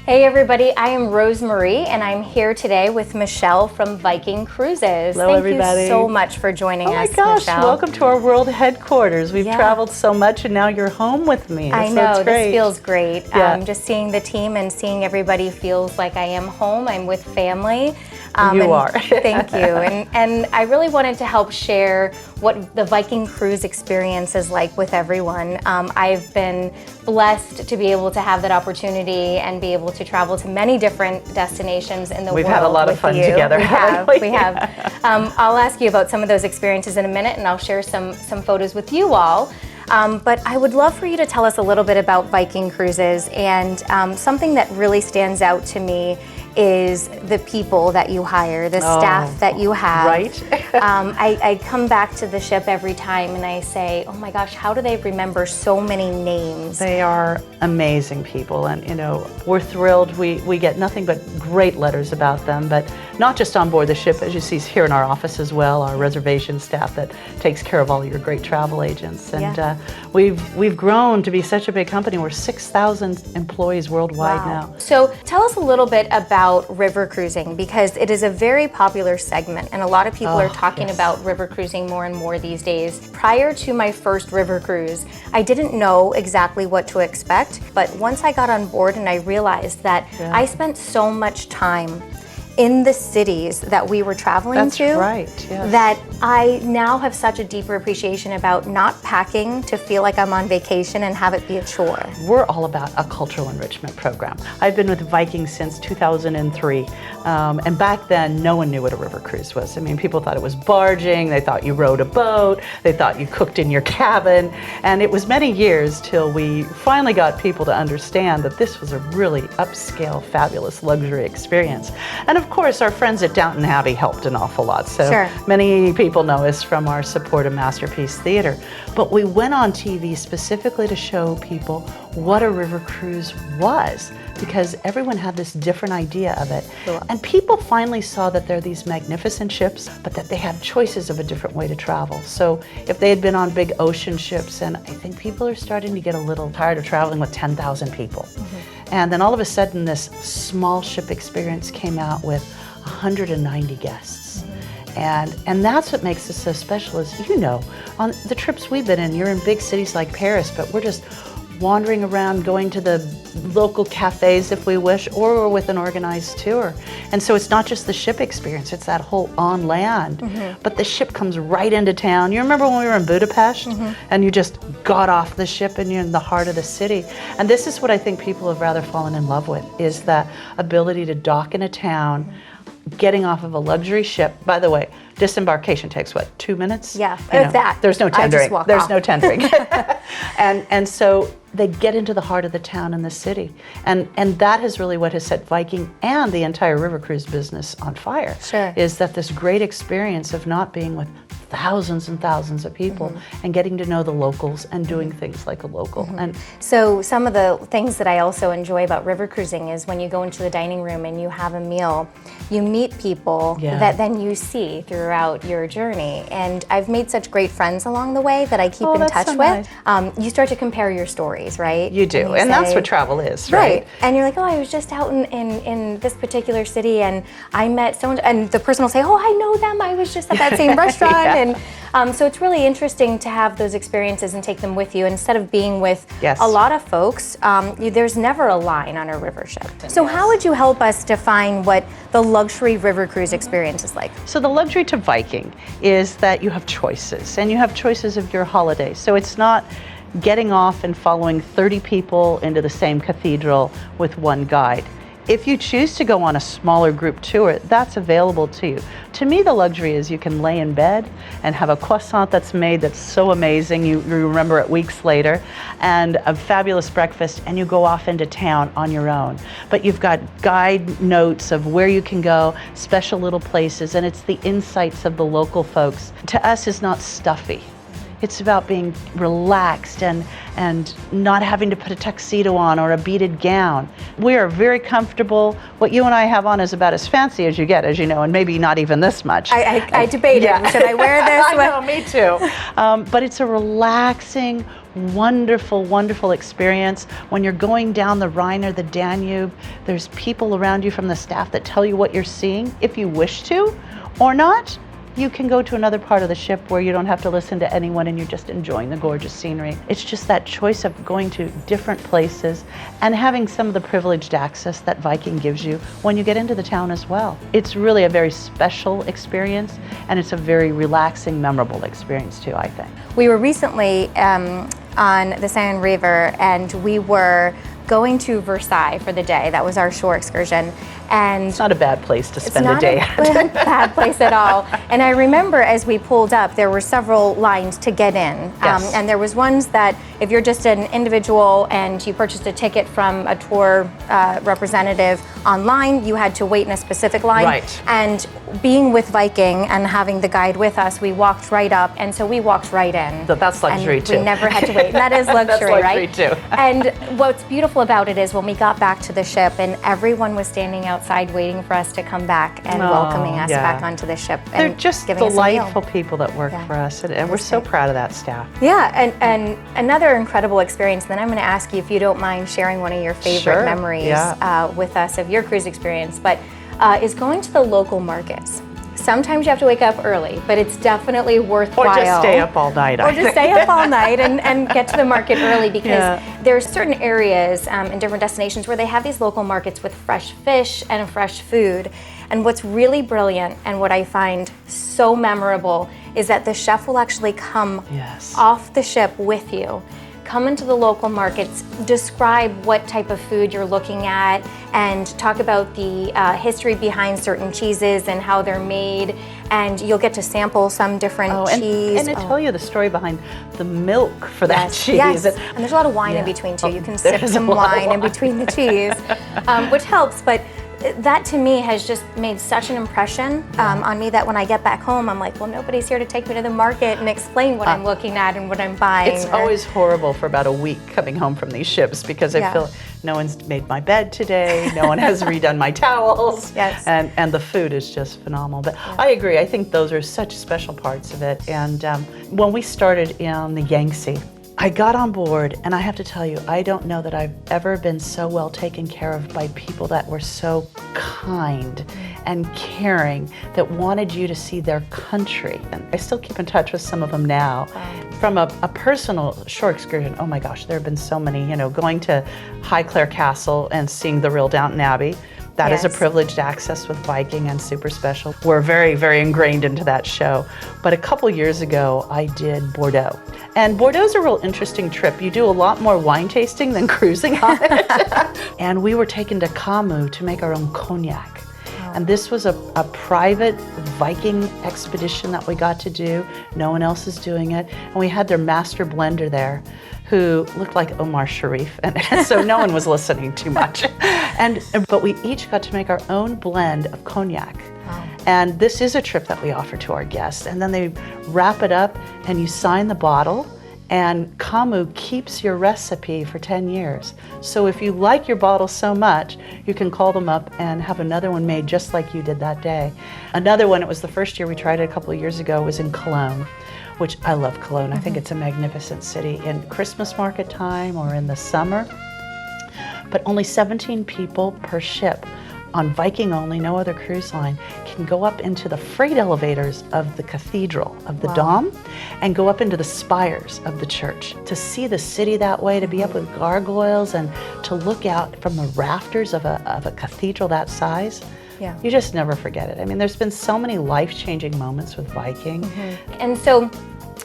Hey everybody, I am Rosemarie and I'm here today with Michele from Viking Cruises. Hello everybody. Thank you so much for joining us, Oh my gosh, Michele. welcome to our world headquarters. We've traveled so much and now you're home with me. I know, this feels great. Yeah. Just seeing the team and seeing everybody feels like I am home. I'm with family. You are. Thank you. And I really wanted to help share what the Viking cruise experience is like with everyone. I've been blessed to be able to have that opportunity and be able to travel to many different destations in the world. We've had a lot of fun together. We have. I'll ask you about some of those experiences in a minute, and I'll share some photos with you all. But I would love for you to tell us a little bit about Viking Cruises, and something that really stands out to me is the people that you hire, the staff that you have. Right. I come back to the ship every time and I say, oh my gosh, how do they remember so many names? They are amazing people, and you know, we're thrilled. We get nothing but great letters about them, but not just on board the ship, as you see here in our office as well, our reservation staff that takes care of all your great travel agents. And we've grown to be such a big company. We're 6,000 employees worldwide now. So tell us a little bit about river cruising, because it is a very popular segment and a lot of people are talking about river cruising more and more these days. Prior to my first river cruise, I didn't know exactly what to expect, but once I got on board and I realized that I spent so much time in the cities that we were traveling to, that I now have such a deeper appreciation about not packing to feel like I'm on vacation and have it be a chore. We're all about a cultural enrichment program. I've been with Viking since 2003, and back then no one knew what a river cruise was. I mean, people thought it was barging, they thought you rowed a boat, they thought you cooked in your cabin, and it was many years till we finally got people to understand that this was a really upscale, fabulous luxury experience. And of course, our friends at Downton Abbey helped an awful lot. So many people know us from our support of Masterpiece Theater. But we went on TV specifically to show people what a river cruise was, because everyone had this different idea of it. And people finally saw that they're these magnificent ships, but that they have choices of a different way to travel. So if they had been on big ocean ships, and I think people are starting to get a little tired of traveling with 10,000 people. And then all of a sudden this small ship experience came out with 190 guests. And that's what makes us so special, is, you know, on the trips we've been in, you're in big cities like Paris, but we're just wandering around, going to the local cafes if we wish, or we're with an organized tour. And so it's not just the ship experience, it's that whole on land. But the ship comes right into town. You remember when we were in Budapest and you just got off the ship and you're in the heart of the city? And this is what I think people have rather fallen in love with, is that ability to dock in a town, getting off of a luxury ship. By the way, disembarkation takes what, 2 minutes? Yeah, that. There's no tendering. There's no tendering. And so they get into the heart of the town and the city. And that is really what has set Viking and the entire river cruise business on fire. Is that this great experience of not being with thousands and thousands of people and getting to know the locals and doing things like a local. And so some of the things that I also enjoy about river cruising is when you go into the dining room and you have a meal, you meet people that then you see throughout your journey. And I've made such great friends along the way that I keep in touch with. You start to compare your stories, right? You do, and that's what travel is, right? And you're like, oh, I was just out in this particular city and I met someone, and the person will say, oh, I know them, I was just at that same restaurant. And so it's really interesting to have those experiences and take them with you instead of being with a lot of folks. There's never a line on a river ship. So how would you help us define what the luxury river cruise experience is like? So the luxury to Viking is that you have choices, and you have choices of your holiday. So it's not getting off and following 30 people into the same cathedral with one guide. If you choose to go on a smaller group tour, that's available to you. To me, the luxury is you can lay in bed and have a croissant that's made that's so amazing, you remember it weeks later, and a fabulous breakfast, and you go off into town on your own. But you've got guide notes of where you can go, special little places, and it's the insights of the local folks. To us, is not stuffy. It's about being relaxed and not having to put a tuxedo on or a beaded gown. We are very comfortable. What you and I have on is about as fancy as you get, as you know, and maybe not even this much. I debated, Yeah. should I wear this? I know, me too. But it's a relaxing, wonderful, wonderful experience. When you're going down the Rhine or the Danube, there's people around you from the staff that tell you what you're seeing, if you wish to, or not. You can go to another part of the ship where you don't have to listen to anyone and you're just enjoying the gorgeous scenery. It's just that choice of going to different places and having some of the privileged access that Viking gives you when you get into the town as well. It's really a very special experience, and it's a very relaxing, memorable experience too, I think. We were recently on the Seine River, and we were going to Versailles for the day. That was our shore excursion. And it's not a bad place to spend a day at. It's not a bad place at all. And I remember as we pulled up, there were several lines to get in. Yes. And there was ones that if you're just an individual and you purchased a ticket from a tour representative online, you had to wait in a specific line. Right. And being with Viking and having the guide with us, we walked right up, and so we walked right in. That's luxury too. We never had to wait. And that is luxury, That's right? luxury too. And what's beautiful about it is when we got back to the ship and everyone was standing outside waiting for us to come back and welcoming us back onto the ship. They're and just giving delightful us a meal. people that work for us, and we're so proud of that staff. Yeah, and another incredible experience, then I'm going to ask you if you don't mind sharing one of your favorite memories with us of your cruise experience, but is going to the local markets. Sometimes you have to wake up early, but it's definitely worthwhile. Or just stay up all night. Or just stay up all night and get to the market early, because there's certain areas in different destinations where they have these local markets with fresh fish and fresh food. And what's really brilliant and what I find so memorable is that the chef will actually come off the ship with you, come into the local markets, describe what type of food you're looking at, and talk about the history behind certain cheeses and how they're made, and you'll get to sample some different cheese. And tell you the story behind the milk for that cheese. Yes, and there's a lot of wine in between too. You can sip some wine in between the cheese, which helps, but that to me has just made such an impression on me that when I get back home, I'm like, well, nobody's here to take me to the market and explain what I'm looking at and what I'm buying. It's always horrible for about a week coming home from these ships, because I feel no one's made my bed today, no one has redone my towels, and the food is just phenomenal. But I agree, I think those are such special parts of it. And when we started in the Yangtze, I got on board, and I have to tell you, I don't know that I've ever been so well taken care of by people that were so kind and caring, that wanted you to see their country. And I still keep in touch with some of them now. From a personal shore excursion, oh my gosh, there have been so many, going to Highclere Castle and seeing the real Downton Abbey. That is a privileged access with Viking and super special. We're very, very ingrained into that show. But a couple years ago, I did Bordeaux. And Bordeaux's a real interesting trip. You do a lot more wine tasting than cruising on it. And we were taken to Camus to make our own cognac. And this was a private Viking expedition that we got to do. No one else is doing it. And we had their master blender there, who looked like Omar Sharif, and so no one was listening too much. But we each got to make our own blend of cognac. Wow. And this is a trip that we offer to our guests. And then they wrap it up and you sign the bottle, and Camus keeps your recipe for 10 years. So if you like your bottle so much, you can call them up and have another one made just like you did that day. Another one, it was the first year we tried it a couple of years ago, was in Cologne, which I love Cologne. I think it's a magnificent city in Christmas market time or in the summer. But only 17 people per ship on Viking only, no other cruise line, can go up into the freight elevators of the cathedral, of the Dom, and go up into the spires of the church. To see the city that way, to be up with gargoyles, and to look out from the rafters of a cathedral that size, you just never forget it. I mean, there's been so many life-changing moments with Viking. And so,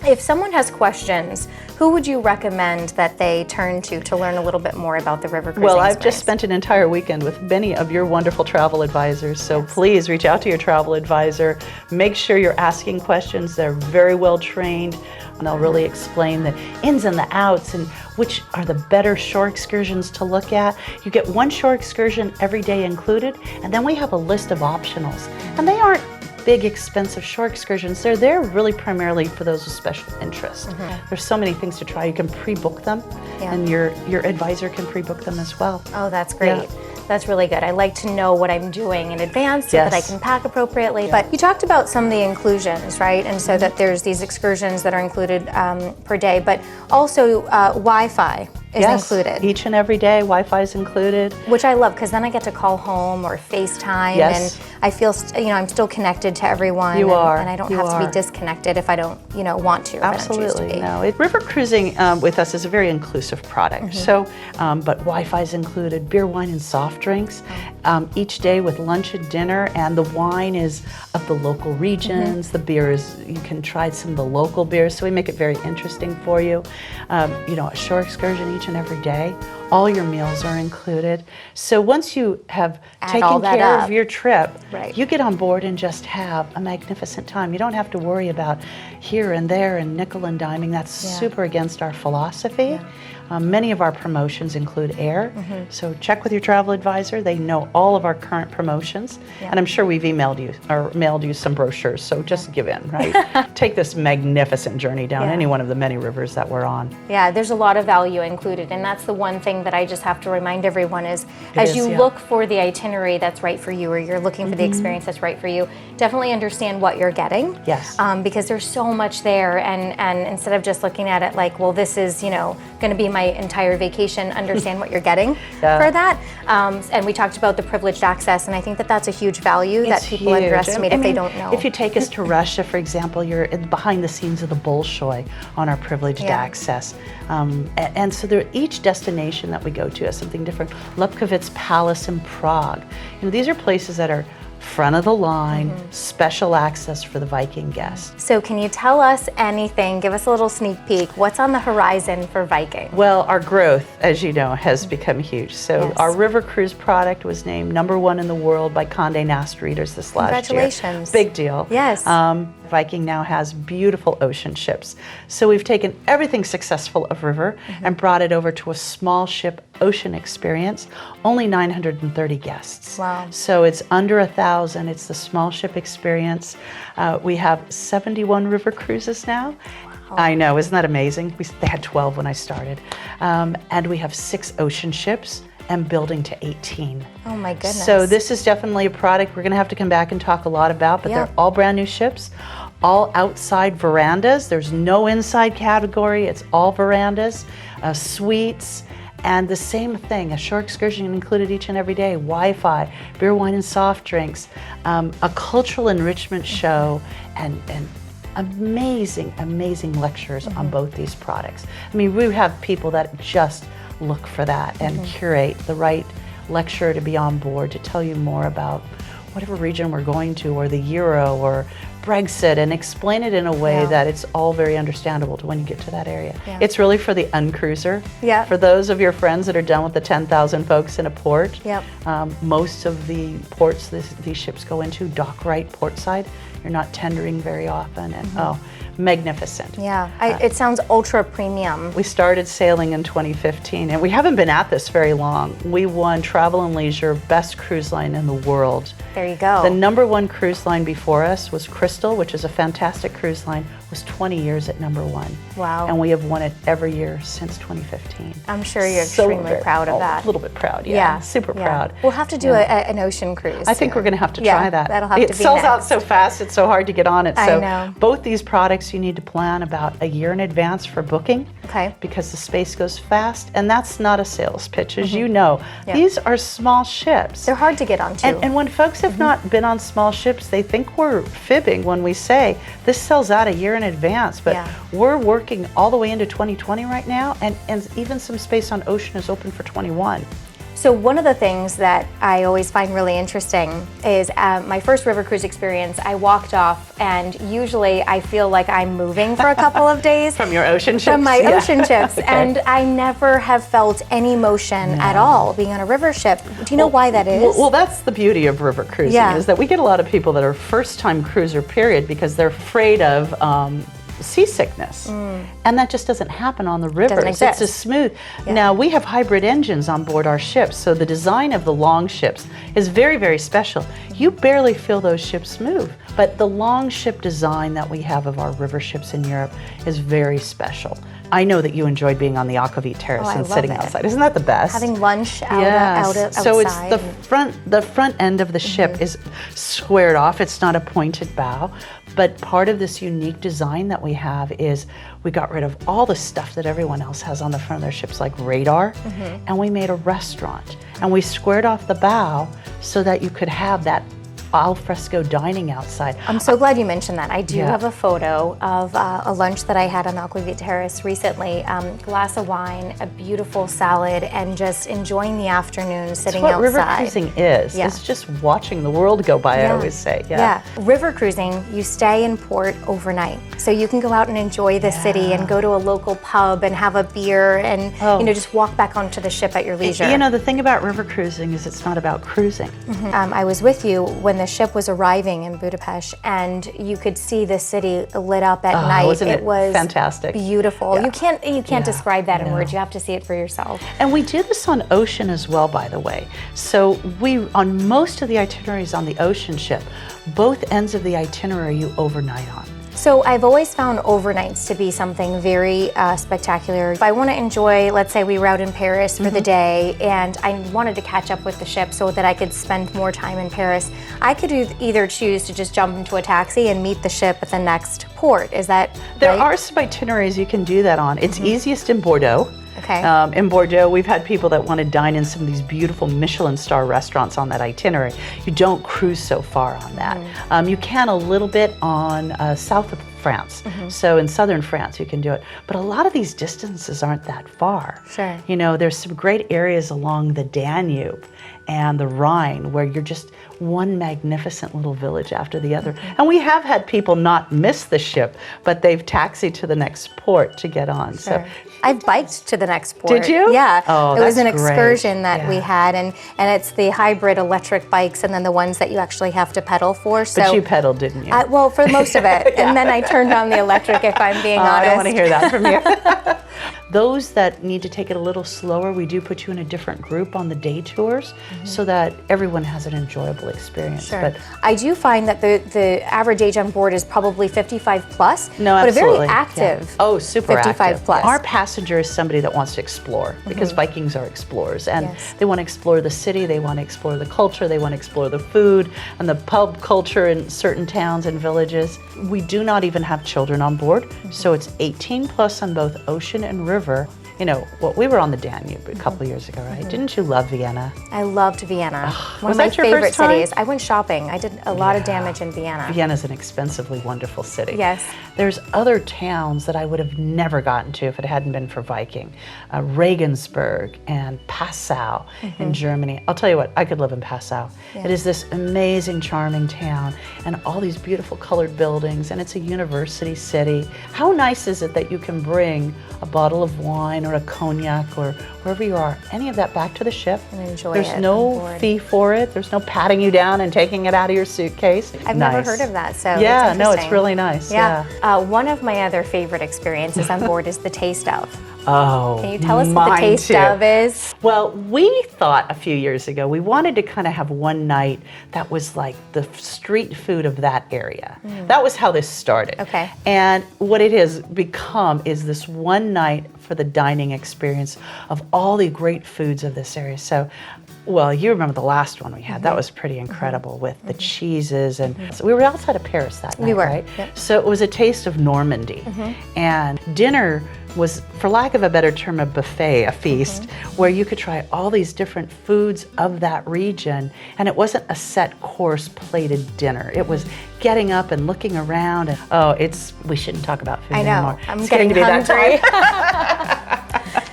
if someone has questions, who would you recommend that they turn to learn a little bit more about the river cruising Well, I've experience? just spent an entire weekend with many of your wonderful travel advisors, so please reach out to your travel advisor. Make sure you're asking questions. They're very well trained, and they'll really explain the ins and the outs and which are the better shore excursions to look at. You get one shore excursion every day included, and then we have a list of optionals. And they aren't big, expensive shore excursions. They're there really primarily for those with special interests. There's so many things to try. You can pre-book them, and your advisor can pre-book them as well. Oh, that's great. That's really good. I like to know what I'm doing in advance so that I can pack appropriately. But you talked about some of the inclusions, right? And so that there's these excursions that are included per day, but also Wi-Fi is included. Each and every day, Wi-Fi is included. Which I love, because then I get to call home or FaceTime, and I feel, I'm still connected to everyone. You are. And I don't have to be disconnected if I don't, want to. Or Absolutely. I don't choose to be. No. River cruising with us is a very inclusive product. So, but Wi-Fi is included, beer, wine, and soft drinks each day with lunch and dinner, and the wine is of the local regions. The beer is, you can try some of the local beers, so we make it very interesting for you. A shore excursion each and every day. All your meals are included. So once you have taken care of your trip, you get on board and just have a magnificent time. You don't have to worry about here and there and nickel and diming. That's super against our philosophy. Many of our promotions include air, so check with your travel advisor. They know all of our current promotions, and I'm sure we've emailed you or mailed you some brochures, so just give in, right? Take this magnificent journey down any one of the many rivers that we're on. Yeah, there's a lot of value included, and that's the one thing that I just have to remind everyone is, as you look for the itinerary that's right for you, or you're looking for the experience that's right for you, definitely understand what you're getting. Yes. Because there's so much there, and instead of just looking at it like, well, this is, going to be my entire vacation, understand what you're getting for that. And we talked about the privileged access, and I think that that's a huge value that people underestimate if they don't know. If you take us to Russia, for example, you're behind the scenes of the Bolshoi on our privileged access. And so each destination that we go to has something different. Lubkovitz Palace in Prague. These are places that are front of the line, special access for the Viking guests. So can you tell us anything, give us a little sneak peek, what's on the horizon for Viking? Well, our growth, as you know, has become huge. So our river cruise product was named #1 in the world by Condé Nast readers this last year. Congratulations. Big deal. Yes. Viking now has beautiful ocean ships. So we've taken everything successful of river and brought it over to a small ship ocean experience, only 930 guests. Wow. So it's under 1,000. It's the small ship experience. We have 71 river cruises now. Wow. I know, isn't that amazing? They had 12 when I started. And we have 6 ocean ships and building to 18. Oh my goodness. So this is definitely a product we're going to have to come back and talk a lot about, but they're all brand new ships, all outside verandas. There's no inside category. It's all verandas, suites, and the same thing, a shore excursion included each and every day, Wi-Fi, beer, wine, and soft drinks, a cultural enrichment show, and amazing, amazing lectures on both these products. I mean, we have people that just look for that and curate the right lecturer to be on board to tell you more about whatever region we're going to, or the Euro, or Brexit, and explain it in a way that it's all very understandable to when you get to that area. It's really for the uncruiser. For those of your friends that are done with the 10,000 folks in a port. Most of the ports these ships go into, dock right, port side. You're not tendering very often, and magnificent. It sounds ultra premium. We started sailing in 2015, and we haven't been at this very long. We won Travel and Leisure Best Cruise Line in the World. There you go. The #1 cruise line before us was Crystal, which is a fantastic cruise line, was 20 years at #1. Wow. And we have won it every year since 2015. I'm sure you're extremely proud of that. A little bit proud, super proud. We'll have to do an ocean cruise. I think we're going to have to try that. That'll have to be It sells out so fast, it's so hard to get on it. I So know. both these products you need to plan about a year in advance for booking. Okay. Because the space goes fast, and that's not a sales pitch, as you know. These are small ships. They're hard to get onto. And when folks have not been on small ships, they think we're fibbing when we say this sells out a year in advance. But we're working all the way into 2020 right now, and even some space on ocean is open for 21. So one of the things that I always find really interesting is my first river cruise experience, I walked off, and usually I feel like I'm moving for a couple of days. From your ocean ships? From my ocean ships. And I never have felt any motion at all being on a river ship. Do you know why that is? Well, that's the beauty of river cruising, is that we get a lot of people that are first-time cruiser, period, because they're afraid of seasickness. And that just doesn't happen on the rivers. Doesn't exist. It's a smooth. Now, we have hybrid engines on board our ships, so the design of the long ships is very, very special. You barely feel those ships move, but the long ship design that we have of our river ships in Europe is very special. I know that you enjoyed being on the Aquavit Terrace and sitting outside. Isn't that the best? Having lunch outside. So it's the front end of the ship is squared off. It's not a pointed bow. But part of this unique design that we have is we got rid of all the stuff that everyone else has on the front of their ships, like radar, and we made a restaurant. And we squared off the bow so that you could have that al fresco dining outside. I'm so glad you mentioned that. I do have a photo of a lunch that I had on Aquavit Terrace recently. Glass of wine, a beautiful salad, and just enjoying the afternoon sitting outside. That's what river cruising is. It's just watching the world go by, I always say. River cruising, you stay in port overnight. So you can go out and enjoy the city and go to a local pub and have a beer and you know, just walk back onto the ship at your leisure. You know, the thing about river cruising is it's not about cruising. I was with you when the ship was arriving in Budapest, and you could see the city lit up at night. Wasn't it was fantastic? Beautiful. You can't describe that in words. You have to see it for yourself. And we do this on ocean as well, by the way. So we, on most of the itineraries on the ocean ship, both ends of the itinerary you overnight on. So I've always found overnights to be something very spectacular. If I want to enjoy, let's say we were out in Paris for the day and I wanted to catch up with the ship so that I could spend more time in Paris, I could either choose to just jump into a taxi and meet the ship at the next port. Is that There right? are some itineraries you can do that on. It's easiest in Bordeaux. Okay. In Bordeaux, we've had people that want to dine in some of these beautiful Michelin star restaurants on that itinerary. You don't cruise so far on that. You can a little bit on south of France. So in southern France, you can do it. But a lot of these distances aren't that far. Sure. You know, there's some great areas along the Danube and the Rhine where you're just one magnificent little village after the other. And we have had people not miss the ship, but they've taxied to the next port to get on. Sure. So I've biked to the next port. Did you? Yeah. Oh, it was an that's great. excursion that we had, and it's the hybrid electric bikes and then the ones that you actually have to pedal for. So, but you pedaled, didn't you? Well, for most of it. And then I turned on the electric, if I'm being honest. I don't want to hear that from you. Those that need to take it a little slower, we do put you in a different group on the day tours so that everyone has an enjoyable experience. Sure. But I do find that the average age on board is probably 55 plus, no, but absolutely. a very active Oh, super 55 active. plus. Our passenger is somebody that wants to explore because Vikings are explorers and they want to explore the city, they want to explore the culture, they want to explore the food and the pub culture in certain towns and villages. We do not even have children on board, so it's 18 plus on both ocean and river. You know, well, we were on the Danube a couple of years ago, right? Didn't you love Vienna? I loved Vienna. One Was of my that your favorite first time? cities. I went shopping. I did a lot of damage in Vienna. Vienna's an expensively wonderful city. Yes. There's other towns that I would have never gotten to if it hadn't been for Viking. Regensburg and Passau in Germany. I'll tell you what, I could live in Passau. It is this amazing, charming town and all these beautiful colored buildings, and it's a university city. How nice is it that you can bring a bottle of wine or a cognac or wherever you are, any of that back to the ship And enjoy There's it no on board. fee for it. There's no patting you down and taking it out of your suitcase. I've never heard of that, so yeah, it's no, it's interesting. really nice. Yeah. One of my other favorite experiences on board is the taste of. Oh, Can you tell us what the mine taste too. of is? Well, we thought a few years ago we wanted to kind of have one night that was like the street food of that area. That was how this started. Okay. And what it has become is this one night for the dining experience of all the great foods of this area. So, well, you remember the last one we had. That was pretty incredible with the cheeses. And so we were outside of Paris that night, We were, right? yep. So it was a taste of Normandy. And dinner was, for lack of a better term, a buffet, a feast, where you could try all these different foods of that region. And it wasn't a set course plated dinner. It was getting up and looking around. And we shouldn't talk about food I know. anymore. I'm It's getting to be that hungry. time.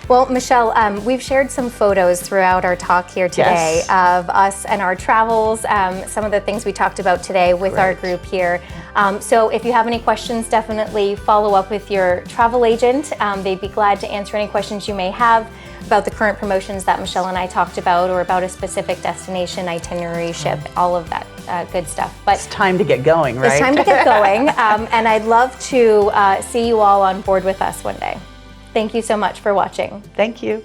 Well, Michele, we've shared some photos throughout our talk here today Yes. of us and our travels, some of the things we talked about today with our group here. So if you have any questions, definitely follow up with your travel agent. They'd be glad to answer any questions you may have about the current promotions that Michele and I talked about or about a specific destination, itinerary, ship, all of that good stuff. But it's time to get going, right? it's time to get going, and I'd love to see you all on board with us one day. Thank you so much for watching. Thank you.